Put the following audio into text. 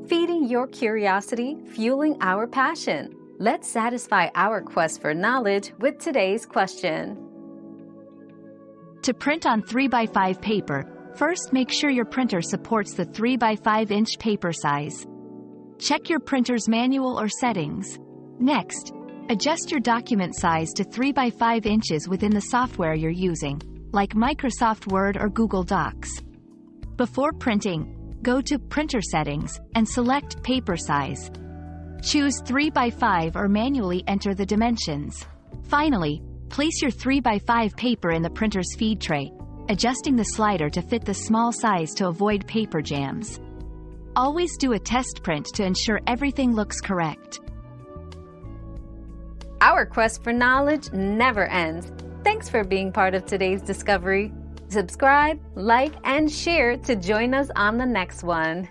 feeding your curiosity, fueling our passion. Let's satisfy our quest for knowledge with today's question. To print on 3x5 paper, first make sure your printer supports the 3x5-inch paper size. Check your printer's manual or settings. Next, adjust your document size to 3x5 inches within the software you're using, like Microsoft Word or Google Docs. Before printing, go to Printer Settings and select Paper Size. Choose 3x5 or manually enter the dimensions. Finally, place your 3x5 paper in the printer's feed tray, adjusting the slider to fit the small size to avoid paper jams. Always do a test print to ensure everything looks correct. Our quest for knowledge never ends. Thanks for being part of today's discovery. Subscribe, like, and share to join us on the next one.